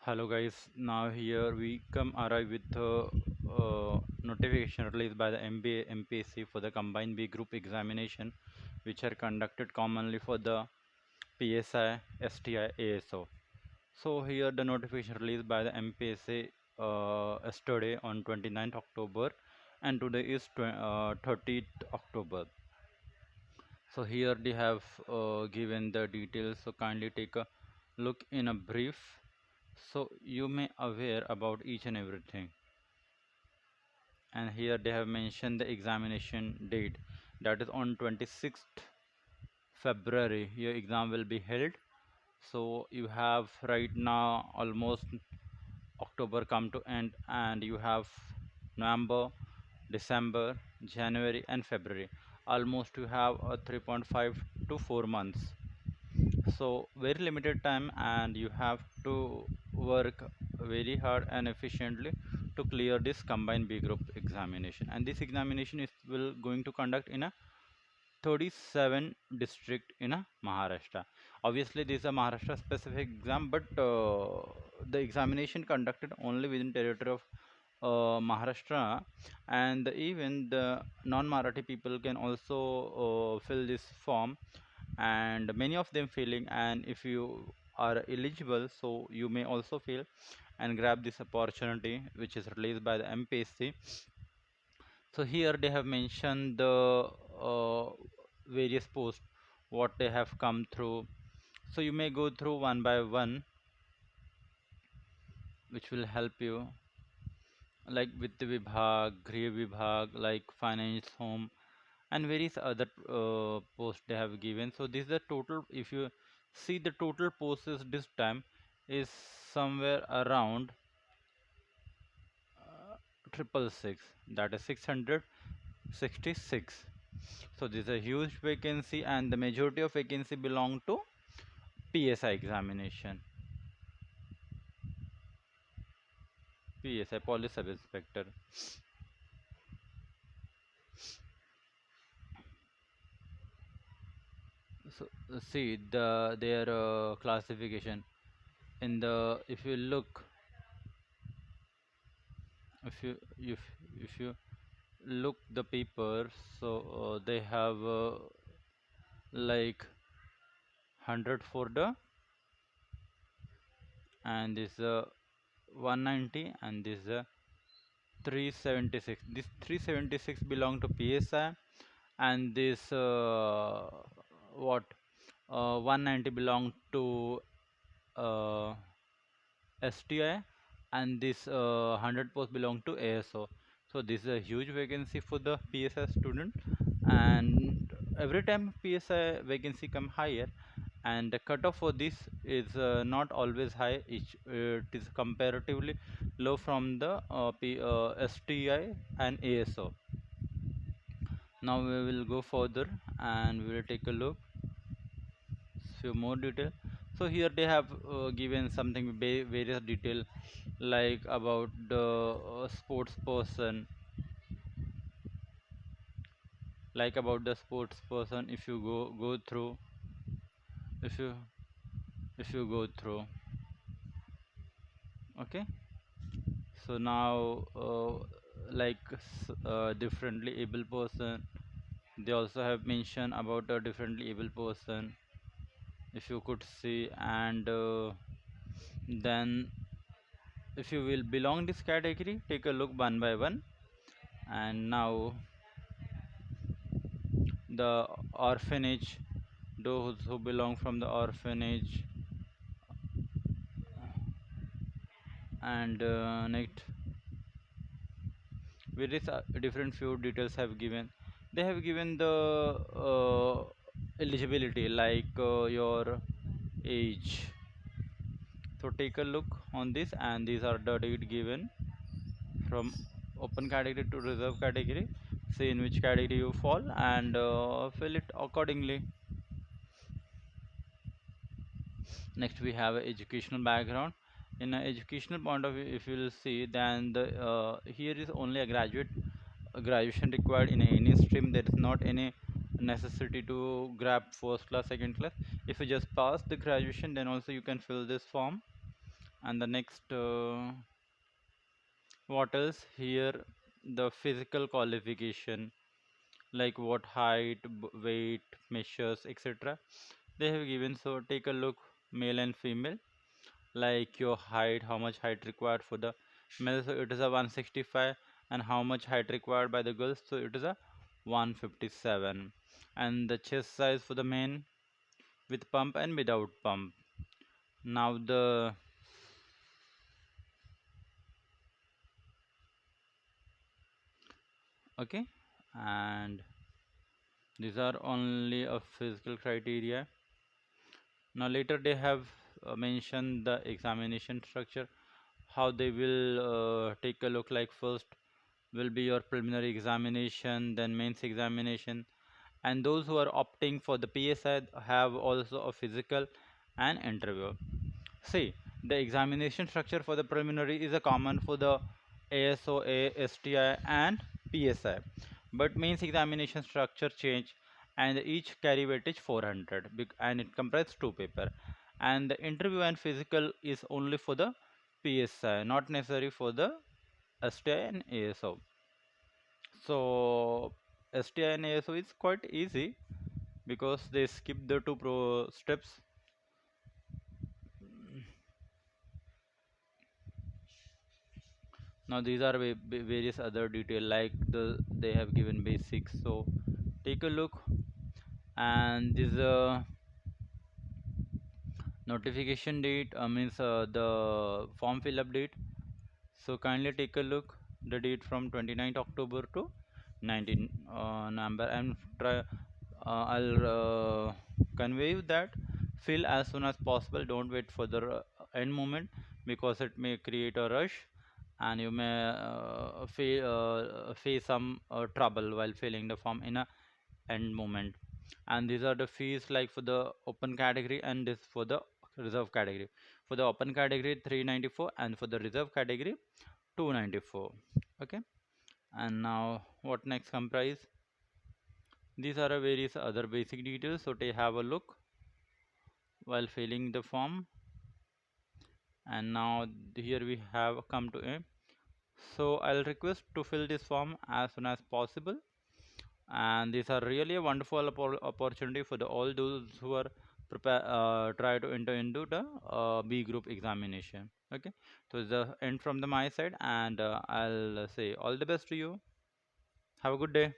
Hello guys, now here we come arrive with notification released by the MBA MPSC for the combined B group examination which are conducted commonly for the PSI, STI, ASO. So here the notification released by the MPSC yesterday on 29th October and today is 30th October. So here they have given the details, so kindly take a look in a brief so you may aware about each and everything. And here they have mentioned the examination date, that is on 26th February your exam will be held. So you have right now almost October come to end, and you have November, December, January and February. Almost you have a 3.5 to 4 months. So very limited time, and you have to work very hard and efficiently to clear this combined B group examination. And this examination is will going to conduct in a 37 district in a Maharashtra. Obviously this is a Maharashtra specific exam, but the examination conducted only within territory of Maharashtra, and even the non-Marathi people can also fill this form, and many of them filling. And if you are eligible, so you may also fill and grab this opportunity which is released by the MPSC. So here they have mentioned the various posts what they have come through, so you may go through one by one, which will help you, like Vitt Vibhag, Griha Vibhag, like finance, home, and various other posts they have given. So this is the total. If you see the total posts this time is somewhere around triple six, that is 666. So this is a huge vacancy, and the majority of vacancy belong to PSI examination. PSI, police sub inspector. So see their classification in the, if you look, if you if if you look the paper, so they have like 100 for the, and this 190, and this 376. This 376 belong to PSI, and this what 190 belong to uh, STI, and this 100 post belong to ASO. So this is a huge vacancy for the PSI student, and every time PSI vacancy come higher, and the cutoff for this is not always high. It is comparatively low from the STI and ASO. Now we will go further and we will take a look few more detail. So here they have given something various detail, like about the sports person, like about the sports person. If you go through, if you go through, okay. So now differently able person, they also have mentioned about a differently able person, if you could see. And then if you will belong this category, take a look one by one. And now the orphanage, those who belong from the orphanage, and next various different few details have given. They have given the eligibility, like your age. So take a look on this, and these are the date given from open category to reserve category. See in which category you fall, and fill it accordingly. Next we have a educational background. In an educational point of view, if you will see, then the here is only a graduation required in any stream. There is not any necessity to grab first class, second class. If you just pass the graduation, then also you can fill this form. And the next what else here, the physical qualification, like what height, weight, measures, etc. they have given. So take a look, male and female, like your height, how much height required for the male, so it is a 165, and how much height required by the girls, so it is a 157. And the chest size for the men with pump and without pump. Now the okay, and these are only a physical criteria. Now later they have mentioned the examination structure, how they will take a look. Like first will be your preliminary examination, then mains examination, and those who are opting for the PSI have also a physical and interview. See, the examination structure for the preliminary is a common for the ASO, STI and PSI, but mains examination structure change, and each carry weightage 400 and it comprises two paper, and the interview and physical is only for the PSI, not necessary for the STI and ASO. So STI and ASO is quite easy because they skip the two pro steps. Now these are various other detail, like they have given basics, so take a look. And this notification date means the form fill up date. So kindly take a look, the date from 29th October to 19 November, and try I'll convey you that fill as soon as possible. Don't wait for the end moment, because it may create a rush, and you may face some trouble while filling the form in a end moment. And these are the fees, like for the open category and this for the reserve category. For the open category 394, and for the reserve category 294. Okay, and now what next comprise, these are a various other basic details, so they have a look while filling the form. And now here we have come to a, so I'll request to fill this form as soon as possible. And these are really a wonderful opportunity for the all those who are prepare try to enter into the B group examination. Okay, so it's the end from the my side, and I'll say all the best to you. Have a good day.